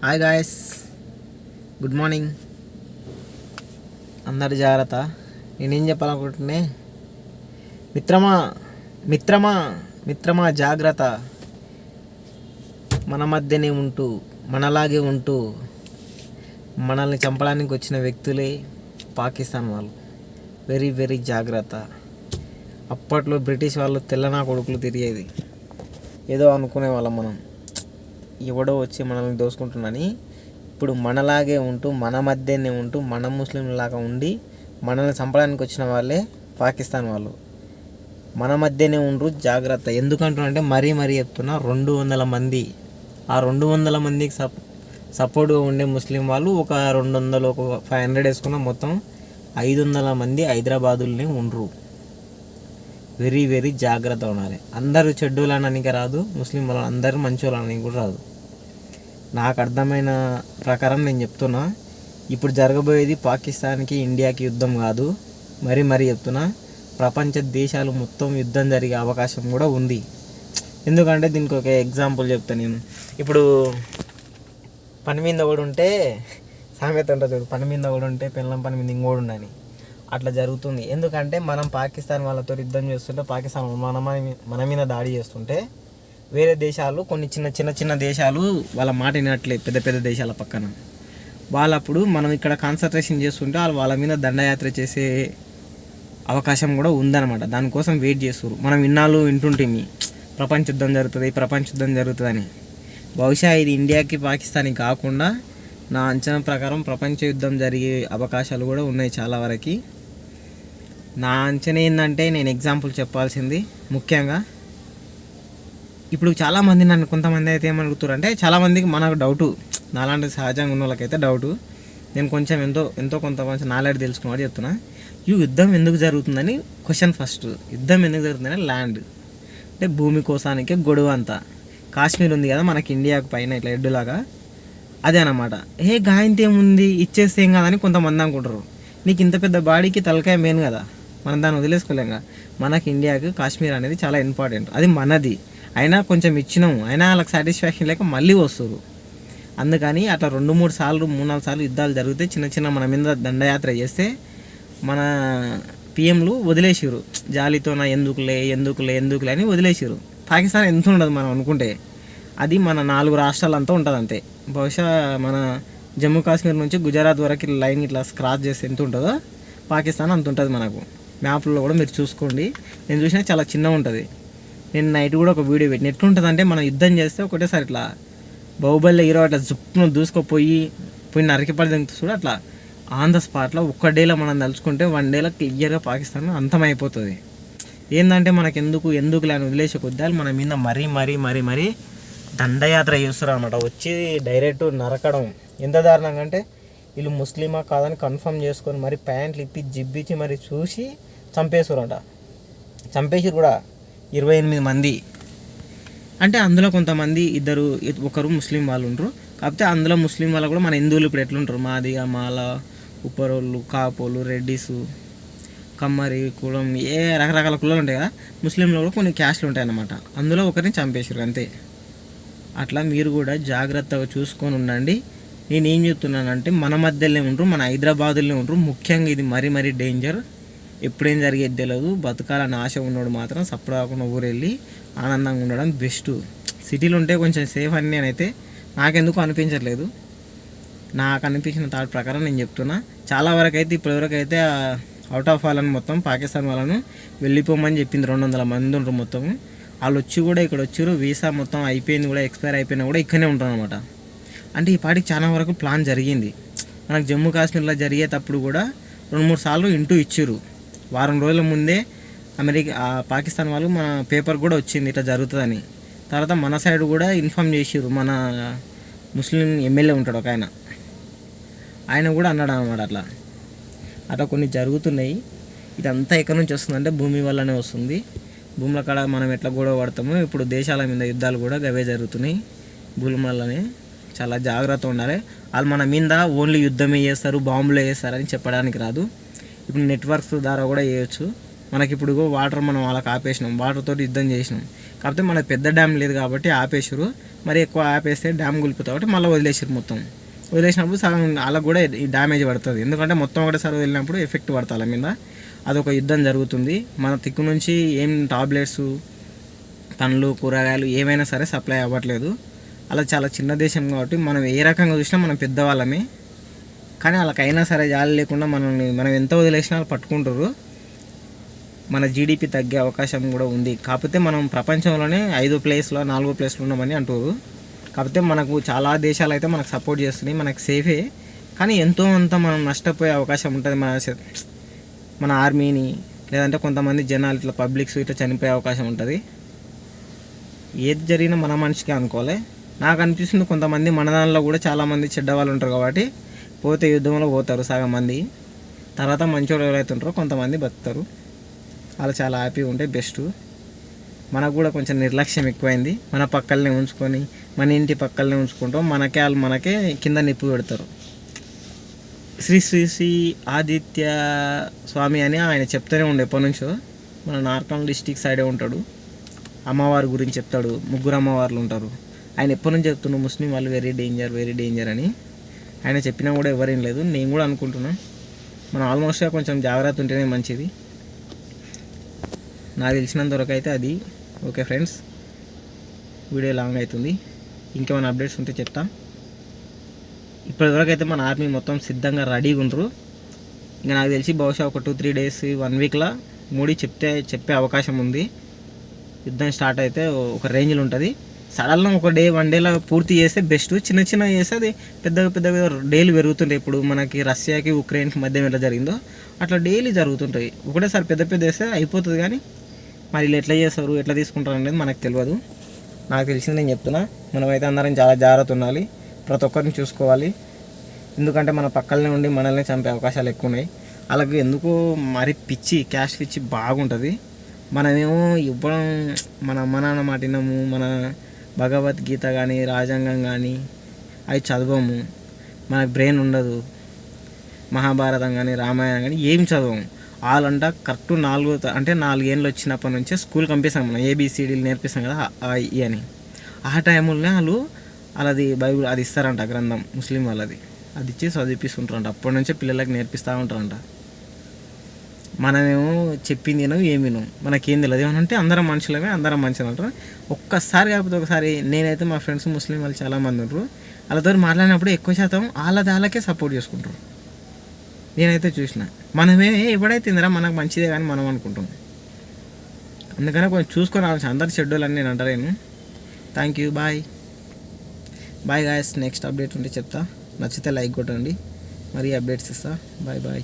Hi guys, good morning. అందరి జాగ్రత్త. నేనేం చెప్పాలనుకుంటున్నా, మిత్రమా మిత్రమా మిత్రమా జాగ్రత్త. మన మధ్యనే ఉంటూ మనలాగే ఉంటూ మనల్ని చంపడానికి వచ్చిన వ్యక్తులే పాకిస్తాన్ వాళ్ళు. వెరీ వెరీ జాగ్రత్త. అప్పట్లో బ్రిటిష్ వాళ్ళు తెల్లనా కొడుకులు తిరిగేది, ఏదో అనుకునే వాళ్ళం మనం, ఎవడో వచ్చి మనల్ని దోసుకుంటున్నాని. ఇప్పుడు మనలాగే ఉంటూ మన మధ్యనే ఉంటూ మన ముస్లింలాగా ఉండి మనల్ని చంపడానికి వచ్చిన వాళ్ళే పాకిస్తాన్ వాళ్ళు. మన మధ్యనే ఉండ్రు, జాగ్రత్త. ఎందుకంటున్నారంటే మరీ చెప్తున్నా, 200 మంది, ఆ 200 మందికి సపోర్ట్గా ఉండే ముస్లిం వాళ్ళు ఒక 200, ఒక 500 వేసుకున్న మొత్తం 500 మంది హైదరాబాదుల్ని ఉండ్రు. వెరీ వెరీ జాగ్రత్త ఉండాలి. అందరూ చెడ్డోళ్ళు అనడానికి రాదు, ముస్లిం వాళ్ళు అందరూ మంచోళ్ళు అనడానికి కూడా రాదు. నాకు అర్థమైన ప్రకారం నేను చెప్తున్నా, ఇప్పుడు జరగబోయేది పాకిస్తాన్కి ఇండియాకి యుద్ధం కాదు. మరీ చెప్తున్నా, ప్రపంచ దేశాలు మొత్తం యుద్ధం జరిగే అవకాశం కూడా ఉంది. ఎందుకంటే దీనికి ఒక ఎగ్జాంపుల్ చెప్తాను నేను. ఇప్పుడు పని మీద కూడా ఉంటే సామెత ఉంటుంది చూడు, పని మీద కూడా ఉంటే పెళ్ళం పని మీద ఇంకోడు ఉండని. అట్లా జరుగుతుంది. ఎందుకంటే మనం పాకిస్తాన్ వాళ్ళతో యుద్ధం చేస్తుంటే, పాకిస్తాన్ మన మీద దాడి చేస్తుంటే, వేరే దేశాలు కొన్ని చిన్న దేశాలు వాళ్ళ మాట వినట్లేదు. పెద్ద దేశాల పక్కన వాళ్ళప్పుడు మనం ఇక్కడ కాన్సన్ట్రేషన్ చేస్తుంటే వాళ్ళ మీద దండయాత్ర చేసే అవకాశం కూడా ఉందన్నమాట. దానికోసం వెయిట్ చేస్తారు. మనం ఇన్నాళ్ళు వింటుంటే ప్రపంచ యుద్ధం జరుగుతుందని. బహుశా ఇది ఇండియాకి పాకిస్తాన్కి కాకుండా నా అంచనా ప్రకారం ప్రపంచ యుద్ధం జరిగే అవకాశాలు కూడా ఉన్నాయి చాలా వరకు. నా అంచనా ఏంటంటే, నేను ఎగ్జాంపుల్ చెప్పాల్సింది ముఖ్యంగా, ఇప్పుడు చాలామంది నన్ను కొంతమంది అయితే ఏమడుగుతారు అంటే, చాలామందికి మనకు డౌటు, నాలాంటి సహజంగా ఉన్న వాళ్ళకైతే డౌటు. నేను కొంచెం కొంచెం నాలెడ్జ్ తెలుసుకున్నవాడు చెప్తున్నా. యుద్ధం ఎందుకు జరుగుతుందని క్వశ్చన్. ఫస్ట్ యుద్ధం ఎందుకు జరుగుతుందని, ల్యాండ్ అంటే భూమి కోసానికి గొడవ అంతా. కాశ్మీర్ ఉంది కదా మనకి ఇండియాకు పైన ఇట్లా ఎడ్డులాగా, అదే అన్నమాట. గాయంతేముంది, ఇచ్చేస్తే ఏం కాదని కొంతమంది అనుకుంటారు. నీకు ఇంత పెద్ద బాడీకి తలకాయ మెయిన్ కదా, మనం దాన్ని వదిలేసుకోలేంగా. మనకి ఇండియాకి కాశ్మీర్ అనేది చాలా ఇంపార్టెంట్, అది మనది. అయినా కొంచెం ఇచ్చినాము, అయినా వాళ్ళకి సాటిస్ఫాక్షన్ లేక మళ్ళీ వస్తారు. అందుకని అట్లా 2-3 సార్లు 3-4 సార్లు యుద్ధాలు జరిగితే చిన్న మన మీద దండయాత్ర చేస్తే మన పిఎంలు వదిలేసారు. జాలితోన ఎందుకులే అని వదిలేసారు. పాకిస్తాన్ ఎంత ఉండదు మనం అనుకుంటే, అది మన 4 రాష్ట్రాలంతా ఉంటుంది అంతే. బహుశా మన జమ్మూ కాశ్మీర్ నుంచి గుజరాత్ వరకు లైన్ ఇట్లా క్రాస్ చేస్తే ఎంత ఉంటుందో పాకిస్తాన్ అంత ఉంటుంది మనకు. మ్యాప్లో కూడా మీరు చూసుకోండి, నేను చూసినా చాలా చిన్నగా ఉంటుంది. నేను నైట్ కూడా ఒక వీడియో పెట్టిన. ఎట్లుంటుంది అంటే, మనం యుద్ధం చేస్తే ఒకటేసారి ఇట్లా బాహుబలి హీరో అట్లా జుప్పును దూసుకుపోయి నరికిపడి కూడా అట్లా ఆన్ ద స్పాట్లో ఒక్క డేలో మనం తలుచుకుంటే 1 డేలో క్లియర్గా పాకిస్తాన్ అంతమైపోతుంది. ఏంటంటే మనకు ఎందుకు లేని వదిలేసే కొద్దాలు మన మీద మరీ దండయాత్ర చేస్తారు అనమాట. వచ్చి డైరెక్ట్ నరకడం. ఎంత దారుణంగా అంటే, వీళ్ళు ముస్లిమా కాదని కన్ఫర్మ్ చేసుకొని మరి ప్యాంట్లు ఇప్పి జిబ్బిచ్చి మరి చూసి చంపేసారంట. చంపేసారు కూడా 28 మంది. అంటే అందులో కొంతమంది ఒకరు ముస్లిం వాళ్ళు ఉంటారు. కాకపోతే అందులో ముస్లిం వాళ్ళు కూడా మన హిందువులు ఇప్పుడు ఎట్లుంటారు, మాదిగా, మాల, ఉప్పరోళ్ళు, కాపోలు, రెడ్డిసు, కమ్మరి కులం, రకరకాల కులాలు ఉంటాయి కదా. ముస్లింలో కూడా కొన్ని క్యాస్ట్లు ఉంటాయి అన్నమాట. అందులో ఒకరిని చంపేసారు అంతే. అట్లా మీరు కూడా జాగ్రత్తగా చూసుకొని ఉండండి. నేనేం చెప్తున్నానంటే, మన మధ్యలోనే ఉంటారు, మన హైదరాబాదులోనే ఉంటారు. ముఖ్యంగా ఇది మరీ డేంజర్. ఎప్పుడేం జరిగేది తెలియదు. బతకాలని ఆశ ఉన్నోడు మాత్రం సప్పుడు కాకుండా ఊరెళ్ళి ఆనందంగా ఉండడం బెస్ట్. సిటీలో ఉంటే కొంచెం సేఫ్ అని నేనైతే నాకెందుకు అనిపించట్లేదు. నాకు అనిపించిన థాట్ ప్రకారం నేను చెప్తున్నా. చాలా వరకు అయితే ఇప్పటివరకు అయితే అవుట్ ఆఫ్ వాళ్ళని మొత్తం పాకిస్తాన్ వాళ్ళను వెళ్ళిపోమని చెప్పింది. 200 మంది ఉంటారు మొత్తం. వాళ్ళు వచ్చి కూడా ఇక్కడ వచ్చారు. వీసా మొత్తం అయిపోయింది కూడా, ఎక్స్పైర్ అయిపోయినా కూడా ఇక్కడనే ఉంటారు అనమాట. అంటే ఈ పాటికి చాలా వరకు ప్లాన్ జరిగింది. మనకు జమ్మూ కాశ్మీర్లో జరిగేటప్పుడు కూడా 2-3 సార్లు ఇచ్చారు. వారం రోజుల ముందే పాకిస్తాన్ వాళ్ళు మన పేపర్ కూడా వచ్చింది ఇట్లా జరుగుతుందని. తర్వాత మన సైడ్ కూడా ఇన్ఫామ్ చేసారు. మన ముస్లిం ఎమ్మెల్యే ఉంటాడు ఒక ఆయన కూడా అన్నాడు అనమాట. అట్లా కొన్ని జరుగుతున్నాయి. ఇదంతా ఎక్కడి నుంచి వస్తుందంటే భూమి వల్లనే వస్తుంది. భూముల కాడ మనం ఎట్లా గొడవ పడతామో ఇప్పుడు దేశాల మీద యుద్ధాలు కూడా అవే జరుగుతున్నాయి. భూమి వల్లనే చాలా జాగ్రత్త ఉండాలి. వాళ్ళు మన మీద ఓన్లీ యుద్ధమే చేస్తారు, బాంబులే చేస్తారని చెప్పడానికి రాదు. ఇప్పుడు నెట్వర్క్స్ ద్వారా కూడా చేయొచ్చు. మనకి ఇప్పుడు వాటర్ మనం వాళ్ళకి ఆపేసినాం, వాటర్తో యుద్ధం చేసినాం. కాకపోతే మనకి పెద్ద డ్యామ్ లేదు కాబట్టి ఆపేసారు. మరి ఎక్కువ ఆపేస్తే డ్యామ్ కూలిపోతుంది కాబట్టి మళ్ళీ వదిలేసారు. మొత్తం వదిలేసినప్పుడు సగం వాళ్ళకు కూడా ఈ డ్యామేజ్ పడుతుంది. ఎందుకంటే మొత్తం ఒకటేసారి వదిలినప్పుడు ఎఫెక్ట్ పడుతుంది వాళ్ళ మీద. అదొక యుద్ధం జరుగుతుంది. మన దిక్కు నుంచి ఏం టాబ్లెట్స్, పండ్లు, కూరగాయలు ఏమైనా సరే సప్లై అవ్వట్లేదు. అలా చాలా చిన్న దేశం కాబట్టి మనం ఏ రకంగా చూసినా మనం పెద్దవాళ్ళమే. కానీ వాళ్ళకైనా సరే జాలి లేకుండా మనం ఎంత వదిలేసినా వాళ్ళు పట్టుకుంటారు. మన జీడిపి తగ్గే అవకాశం కూడా ఉంది. కాకపోతే మనం ప్రపంచంలోనే 5వ ప్లేస్లో 4వ ప్లేస్లో ఉన్నామని అంటారు. కాకపోతే మనకు చాలా దేశాలు అయితే మనకు సపోర్ట్ చేస్తున్నాయి, మనకు సేఫే. కానీ ఎంతో అంత మనం నష్టపోయే అవకాశం ఉంటుంది. మన ఆర్మీని లేదంటే కొంతమంది జనాలు ఇట్లా పబ్లిక్స్ ఇట్లా చనిపోయే అవకాశం ఉంటుంది. ఏది జరిగినా మన మనిషికి అనుకోవాలి. నాకు అనిపిస్తుంది కొంతమంది మన దానిలో కూడా చాలామంది చెడ్డవాళ్ళు ఉంటారు కాబట్టి పోతే యుద్ధంలో పోతారు సగం మంది. తర్వాత మంచోళ్ళు ఎవరైతే ఉంటారో కొంతమంది బతుకుతారు. అలా చాలా హ్యాపీగా ఉంటే బెస్ట్. మనకు కూడా కొంచెం నిర్లక్ష్యం ఎక్కువైంది. మన పక్కలనే ఉంచుకొని మన ఇంటి పక్కలనే ఉంచుకుంటాం. మనకే కింద నిప్పు పెడతారు. శ్రీ శ్రీ శ్రీ ఆదిత్య స్వామి అని ఆయన చెప్తూనే ఉండే ఎప్పటి నుంచో. మన నార్కల్ డిస్టిక్ సైడే ఉంటాడు. అమ్మవారి గురించి చెప్తాడు. 3 అమ్మవార్లు ఉంటారు. ఆయన ఎప్పటి నుంచి చెప్తున్నాడు ముస్లిం వాళ్ళు వెరీ డేంజర్ అని. ఆయన చెప్పినా కూడా ఎవరేం లేదు. నేను కూడా అనుకుంటున్నాను మనం ఆల్మోస్ట్గా కొంచెం జాగ్రత్త ఉంటేనే మంచిది. నాకు తెలిసినంత వరకు అయితే అది. ఓకే ఫ్రెండ్స్, వీడియో లాంగ్ అవుతుంది. ఇంకేమైనా అప్డేట్స్ ఉంటే చెప్తా. ఇప్పటివరకు అయితే మన ఆర్మీ మొత్తం సిద్ధంగా రెడీగా ఉండరు. ఇంకా నాకు తెలిసి బహుశా ఒక 2-3 డేస్ 1 వీక్లో మోడీ చెప్పే అవకాశం ఉంది. యుద్ధం స్టార్ట్ అయితే ఒక రేంజ్లో ఉంటుంది. సడన్గా ఒక 1 డేలో పూర్తి చేస్తే బెస్ట్. చిన్న చేస్తే అది పెద్ద డైలీ పెరుగుతుంటాయి. ఇప్పుడు మనకి రష్యాకి ఉక్రెయిన్కి మధ్య ఎలా జరిగిందో అట్లా డైలీ జరుగుతుంటాయి. ఒకటేసారి పెద్ద వేస్తే అయిపోతుంది. కానీ మరి వీళ్ళు ఎట్లా చేస్తారు, ఎట్లా తీసుకుంటారు అనేది మనకు తెలియదు. నాకు తెలిసింది నేను చెప్తున్నా. మనమైతే అందరం చాలా జాగ్రత్త ఉండాలి. ప్రతి ఒక్కరిని చూసుకోవాలి. ఎందుకంటే మన పక్కనే ఉండి మనల్ని చంపే అవకాశాలు ఎక్కువ ఉన్నాయి. అలాగే ఎందుకు మరి క్యాష్ పిచ్చి బాగుంటుంది. మనమేమో ఇవ్వడం మన అమ్మ నాన్న మాట వినము. మన భగవద్గీత కానీ రాజ్యాంగం కానీ అవి చదవము. మనకు బ్రెయిన్ ఉండదు. మహాభారతం కానీ రామాయణం కానీ ఏం చదవము. వాళ్ళంట కరెక్ట్ 4 ఏళ్ళు వచ్చినప్పటి నుంచే స్కూల్కి పంపిస్తాం. మనం ABCDలు నేర్పిస్తాం కదా ఈ అని. ఆ టైంలోనే వాళ్ళది బైబిల్ అది ఇస్తారంట, గ్రంథం ముస్లిం వాళ్ళది. అది ఇచ్చి చదివిపిస్తుంటారంట. అప్పటి నుంచే పిల్లలకి నేర్పిస్తూ ఉంటారంట. మనమేమో చెప్పింది ఏమిను మనకేం తెలియదు. ఏమనంటే అందరం మనుషులమే, అందరం మంచిగా అంటారు. ఒక్కసారి కాకపోతే ఒకసారి నేనైతే మా ఫ్రెండ్స్ ముస్లిం వాళ్ళు చాలామంది ఉంటారు. వాళ్ళతో మాట్లాడినప్పుడు ఎక్కువ శాతం వాళ్ళకే సపోర్ట్ చేసుకుంటారు. నేనైతే చూసిన. మనమే ఎప్పుడైతే ఇందిరా మనకు మంచిదే కానీ మనం అనుకుంటాం. అందుకనే కొంచెం చూసుకొని రావచ్చు. అందరు షెడ్యూల్ అని నేను అంటలేను. Thank you, bye guys. Next update ఉంటే చెప్తా. నచ్చితే లైక్ కొట్టండి. మరి అప్డేట్స్ ఇస్తా. బాయ్.